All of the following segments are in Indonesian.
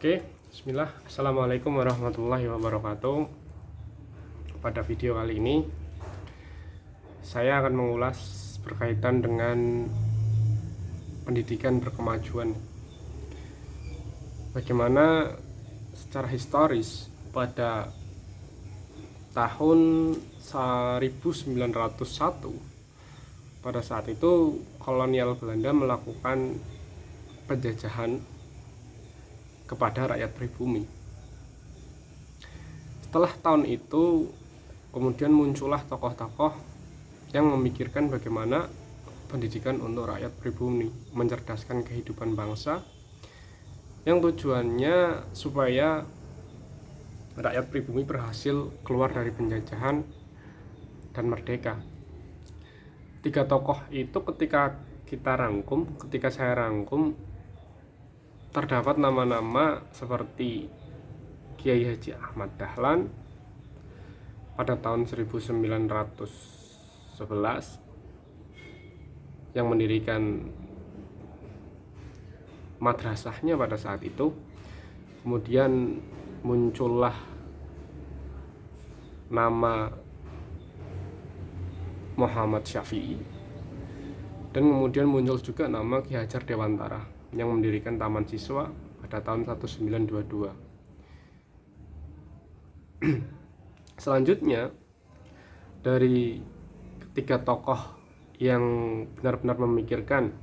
Oke, bismillah. Assalamualaikum warahmatullahi wabarakatuh. Pada video kali ini saya akan mengulas berkaitan dengan pendidikan berkemajuan. Bagaimana secara historis pada tahun 1901, pada saat itu kolonial Belanda melakukan penjajahan kepada rakyat pribumi. Setelah tahun itu kemudian muncullah tokoh-tokoh yang memikirkan bagaimana pendidikan untuk rakyat pribumi, mencerdaskan kehidupan bangsa, yang tujuannya supaya rakyat pribumi berhasil keluar dari penjajahan dan merdeka. Tiga tokoh itu ketika saya rangkum, terdapat nama-nama seperti Kiai Haji Ahmad Dahlan pada tahun 1911 yang mendirikan madrasahnya pada saat itu. Kemudian muncullah nama Muhammad Syafi'i, dan kemudian muncul juga nama Ki Hajar Dewantara yang mendirikan Taman Siswa pada tahun 1922. Selanjutnya, dari ketiga tokoh yang benar-benar memikirkan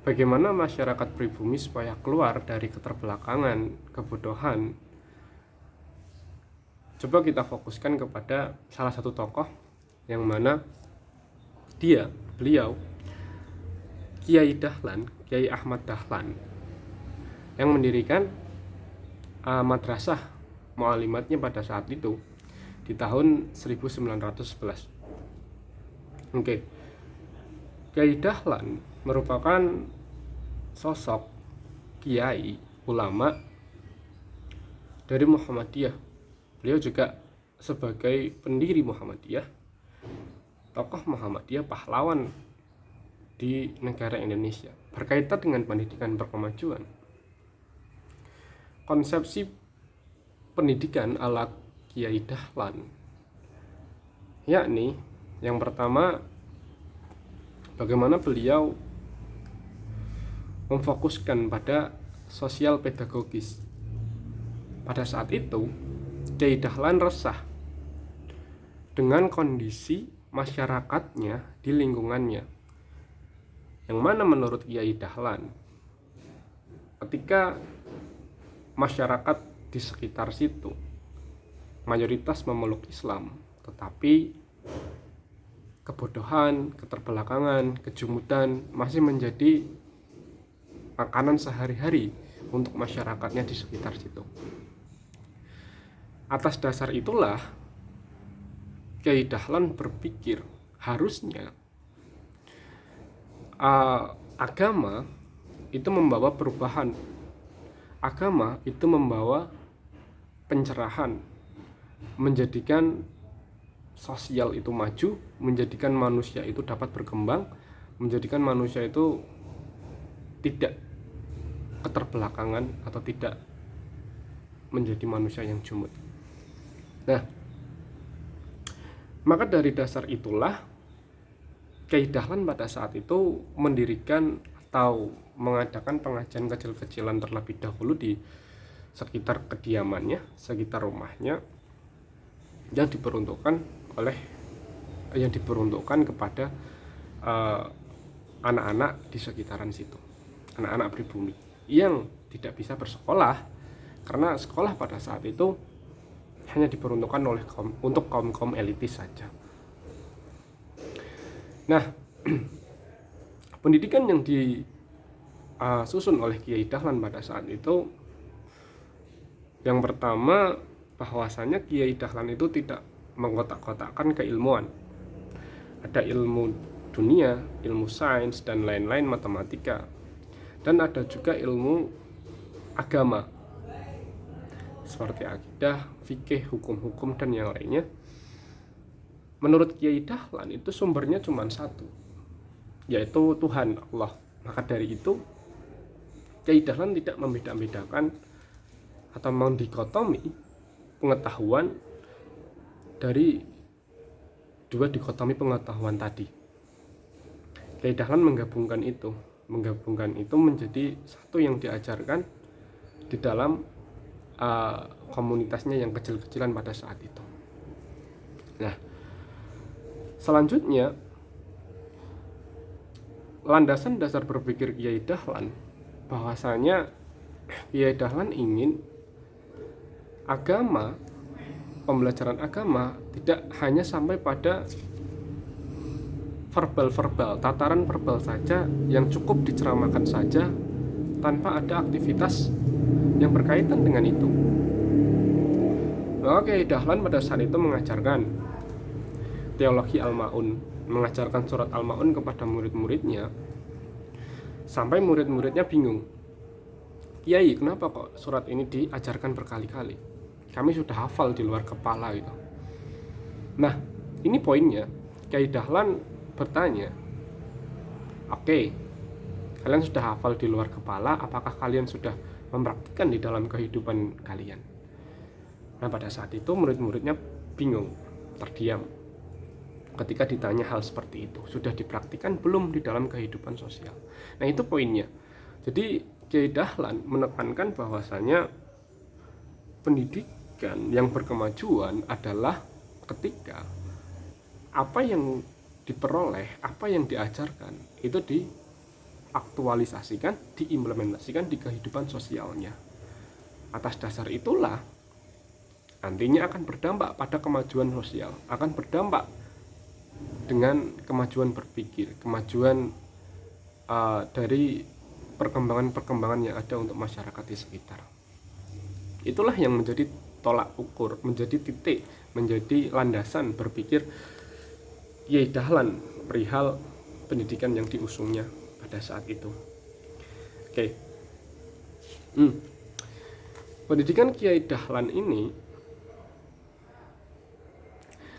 bagaimana masyarakat pribumi supaya keluar dari keterbelakangan, kebodohan, coba kita fokuskan kepada salah satu tokoh yang mana beliau Kiai Ahmad Dahlan, yang mendirikan madrasah mu'alimatnya pada saat itu di tahun 1911. Oke. Kiai Dahlan merupakan sosok kiai ulama dari Muhammadiyah. Beliau juga sebagai pendiri Muhammadiyah, tokoh Muhammadiyah, pahlawan di negara Indonesia. Berkaitan dengan pendidikan berkemajuan, konsepsi pendidikan ala Kiai Dahlan, yakni yang pertama, bagaimana beliau memfokuskan pada sosial pedagogis. Pada saat itu Kiai Dahlan resah dengan kondisi masyarakatnya di lingkungannya, yang mana menurut Kiai Dahlan, ketika masyarakat di sekitar situ mayoritas memeluk Islam, tetapi kebodohan, keterbelakangan, kejumudan masih menjadi makanan sehari-hari untuk masyarakatnya di sekitar situ. Atas dasar itulah Kiai Dahlan berpikir harusnya agama itu membawa perubahan, agama itu membawa pencerahan, menjadikan sosial itu maju, menjadikan manusia itu dapat berkembang, menjadikan manusia itu tidak keterbelakangan atau tidak menjadi manusia yang jumud. Nah, maka dari dasar itulah Kiai Dahlan pada saat itu mendirikan atau mengadakan pengajian kecil-kecilan terlebih dahulu di sekitar kediamannya, sekitar rumahnya, yang diperuntukkan kepada anak-anak di sekitaran situ, anak-anak pribumi yang tidak bisa bersekolah, karena sekolah pada saat itu hanya diperuntukkan untuk kaum elitis saja. Nah, pendidikan yang disusun oleh Kiai Dahlan pada saat itu, yang pertama, bahwasanya Kiai Dahlan itu tidak mengkotak-kotakkan keilmuan. Ada ilmu dunia, ilmu sains, dan lain-lain, matematika, dan ada juga ilmu agama seperti akidah, fikih, hukum-hukum, dan yang lainnya. Menurut Kiai Dahlan itu sumbernya cuma satu, yaitu Tuhan Allah. Maka dari itu Kiai Dahlan tidak membeda-bedakan atau mendikotomi pengetahuan dari dua dikotomi pengetahuan tadi. Kiai Dahlan menggabungkan itu menjadi satu yang diajarkan di dalam komunitasnya yang kecil-kecilan pada saat itu. Nah, selanjutnya landasan dasar berpikir Kiai Dahlan bahwasanya Kiai Dahlan ingin pembelajaran agama tidak hanya sampai pada tataran verbal saja yang cukup diceramahkan saja tanpa ada aktivitas yang berkaitan dengan itu. Maka Kiai Dahlan pada saat itu mengajarkan teologi Al-Ma'un, mengajarkan surat Al-Ma'un kepada murid-muridnya, sampai murid-muridnya bingung. Kiai, kenapa kok surat ini diajarkan berkali-kali? Kami sudah hafal di luar kepala gitu. Nah, ini poinnya. Kiai Dahlan bertanya, oke, kalian sudah hafal di luar kepala, apakah kalian sudah mempraktikkan di dalam kehidupan kalian? Nah, pada saat itu murid-muridnya bingung, terdiam ketika ditanya hal seperti itu. Sudah dipraktikkan belum di dalam kehidupan sosial? Nah, itu poinnya. Jadi Kiai Dahlan menekankan bahwasanya pendidikan yang berkemajuan adalah ketika apa yang diperoleh, apa yang diajarkan itu diaktualisasikan, diimplementasikan di kehidupan sosialnya. Atas dasar itulah nantinya akan berdampak pada kemajuan sosial, akan berdampak dengan kemajuan berpikir, kemajuan dari perkembangan-perkembangan yang ada untuk masyarakat di sekitar. Itulah yang menjadi tolak ukur, menjadi titik, menjadi landasan berpikir Kiai Dahlan perihal pendidikan yang diusungnya pada saat itu. Oke. Pendidikan Kiai Dahlan ini,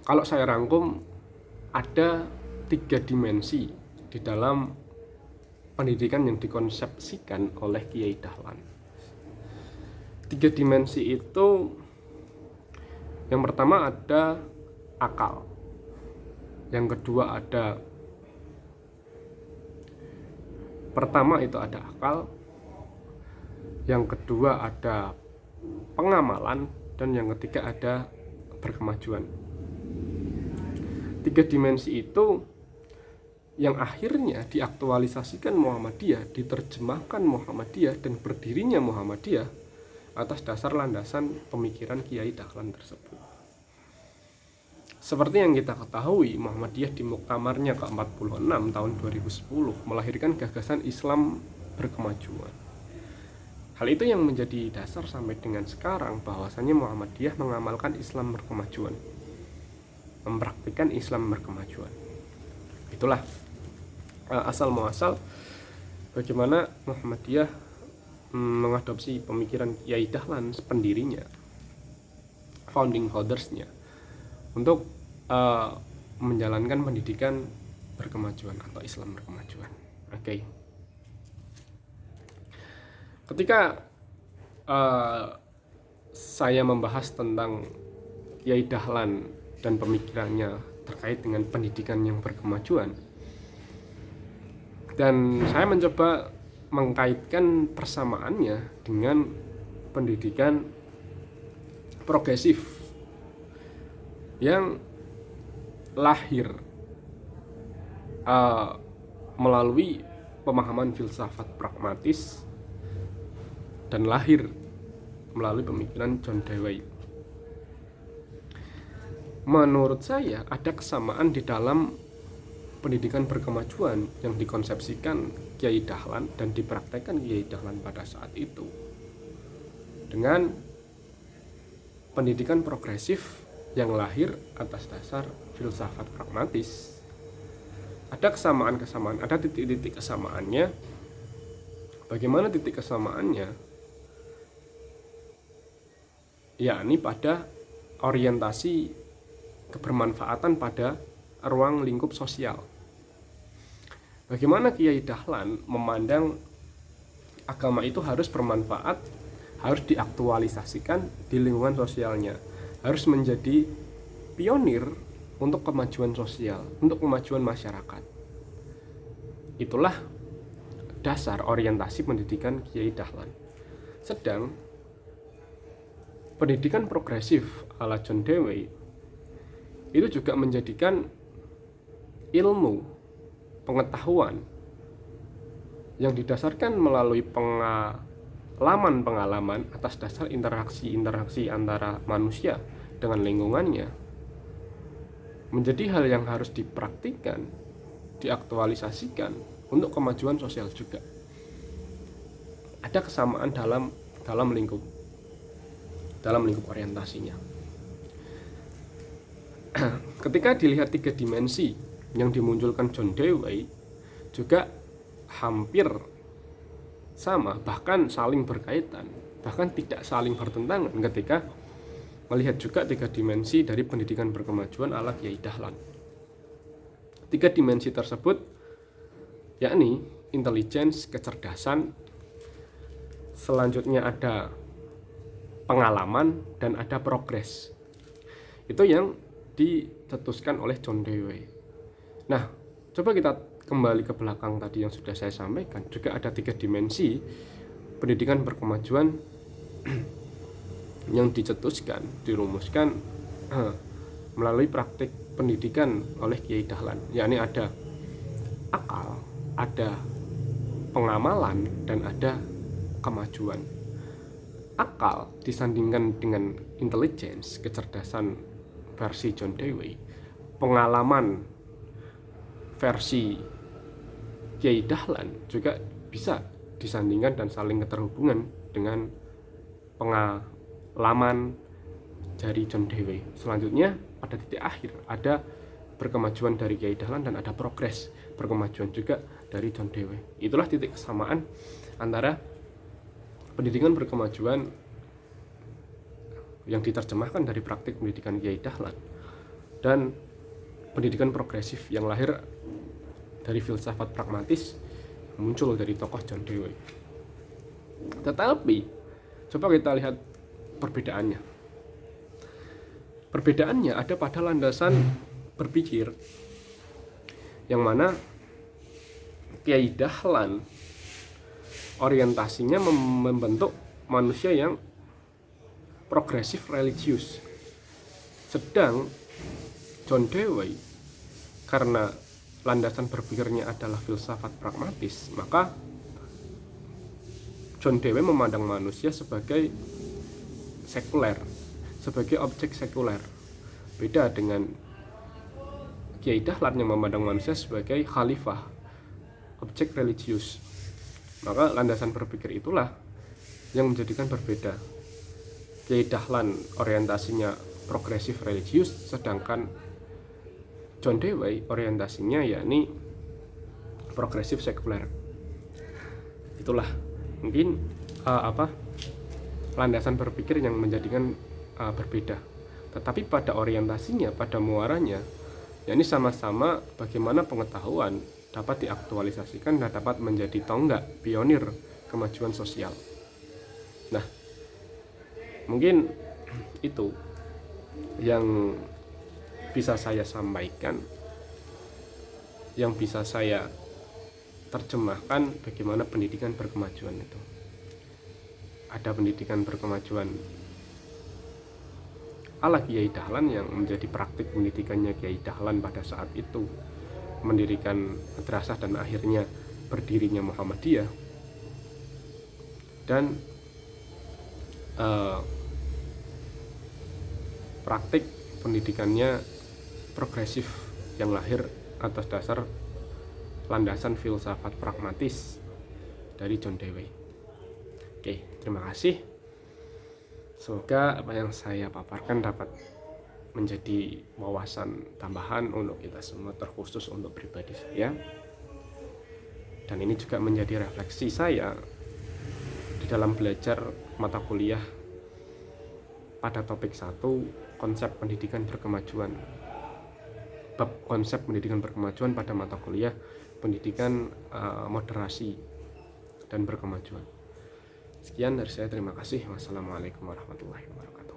kalau saya rangkum, ada 3 dimensi di dalam pendidikan yang dikonsepsikan oleh Kiai Dahlan. 3 dimensi itu, yang pertama ada akal, yang kedua ada akal, yang kedua ada pengamalan, dan yang ketiga ada berkemajuan. 3 dimensi itu yang akhirnya diaktualisasikan Muhammadiyah, diterjemahkan Muhammadiyah, dan berdirinya Muhammadiyah atas dasar landasan pemikiran Kiai Dahlan tersebut. Seperti yang kita ketahui, Muhammadiyah di muktamarnya ke-46 tahun 2010 melahirkan gagasan Islam berkemajuan. Hal itu yang menjadi dasar sampai dengan sekarang bahwasanya Muhammadiyah mengamalkan Islam berkemajuan, mempraktikkan Islam berkemajuan. Itulah asal muasal bagaimana Muhammadiyah mengadopsi pemikiran Kiai Dahlan, pendirinya, founding fathers-nya, untuk menjalankan pendidikan berkemajuan atau Islam berkemajuan. Oke. Ketika saya membahas tentang Kiai Dahlan dan pemikirannya terkait dengan pendidikan yang berkemajuan, dan saya mencoba mengkaitkan persamaannya dengan pendidikan progresif yang lahir melalui pemahaman filsafat pragmatis dan lahir melalui pemikiran John Dewey. Menurut saya ada kesamaan di dalam pendidikan berkemajuan yang dikonsepsikan Kiai Dahlan dan dipraktekkan Kiai Dahlan pada saat itu dengan pendidikan progresif yang lahir atas dasar filsafat pragmatis. Ada kesamaan-kesamaan, ada titik-titik kesamaannya. Bagaimana titik kesamaannya? Yakni pada orientasi kebermanfaatan pada ruang lingkup sosial. Bagaimana Kiai Dahlan memandang agama itu harus bermanfaat, harus diaktualisasikan di lingkungan sosialnya, harus menjadi pionir untuk kemajuan sosial, untuk kemajuan masyarakat. Itulah dasar orientasi pendidikan Kiai Dahlan. Sedang pendidikan progresif ala John Dewey itu juga menjadikan ilmu, pengetahuan yang didasarkan melalui pengalaman atas dasar interaksi antara manusia dengan lingkungannya menjadi hal yang harus dipraktikkan, diaktualisasikan untuk kemajuan sosial juga. Ada kesamaan dalam lingkup orientasinya. Ketika dilihat 3 dimensi yang dimunculkan John Dewey juga hampir sama, bahkan saling berkaitan, bahkan tidak saling bertentangan ketika melihat juga 3 dimensi dari pendidikan berkemajuan ala Kiai Dahlan. 3 dimensi tersebut yakni intelligence, kecerdasan, selanjutnya ada pengalaman, dan ada progres. Itu yang dicetuskan oleh John Dewey. Nah, coba kita kembali ke belakang tadi yang sudah saya sampaikan. Juga ada 3 dimensi pendidikan berkemajuan yang dicetuskan, dirumuskan melalui praktik pendidikan oleh Kiai Dahlan, yakni ada akal, ada pengamalan, dan ada kemajuan. Akal disandingkan dengan intelligence, kecerdasan versi John Dewey, pengalaman versi Kiai Dahlan juga bisa disandingkan dan saling keterhubungan dengan pengalaman dari John Dewey. Selanjutnya pada titik akhir ada berkemajuan dari Kiai Dahlan dan ada progres berkemajuan juga dari John Dewey. Itulah titik kesamaan antara pendidikan berkemajuan yang diterjemahkan dari praktik pendidikan Kiai Dahlan dan pendidikan progresif yang lahir dari filsafat pragmatis muncul dari tokoh John Dewey. Tetapi coba kita lihat perbedaannya. Perbedaannya ada pada landasan berpikir yang mana Kiai Dahlan orientasinya membentuk manusia yang progresif religius, sedang John Dewey karena landasan berpikirnya adalah filsafat pragmatis, maka John Dewey memandang manusia sebagai sekuler, sebagai objek sekuler. Beda dengan Kiai Dahlan yang memandang manusia sebagai khalifah, objek religius. Maka landasan berpikir itulah yang menjadikan berbeda. Kiai Dahlan orientasinya progresif religius, sedangkan John Dewey orientasinya yakni progresif sekuler. Itulah mungkin landasan berpikir yang menjadikan berbeda. Tetapi pada orientasinya, pada muaranya, yakni sama-sama bagaimana pengetahuan dapat diaktualisasikan dan dapat menjadi tonggak pionir kemajuan sosial. Nah, mungkin itu yang bisa saya sampaikan, yang bisa saya terjemahkan bagaimana pendidikan berkemajuan itu. Ada pendidikan berkemajuan ala Kiai Dahlan yang menjadi praktik pendidikannya Kiai Dahlan pada saat itu, mendirikan madrasah dan akhirnya berdirinya Muhammadiyah, dan praktik pendidikannya progresif yang lahir atas dasar landasan filsafat pragmatis dari John Dewey. Oke, terima kasih. Semoga apa yang saya paparkan dapat menjadi wawasan tambahan untuk kita semua, terkhusus untuk pribadi saya. Dan ini juga menjadi refleksi saya di dalam belajar mata kuliah pada topik 1, konsep pendidikan berkemajuan. Bab konsep pendidikan berkemajuan pada mata kuliah pendidikan moderasi dan berkemajuan. Sekian dari saya, terima kasih. Wassalamualaikum warahmatullahi wabarakatuh.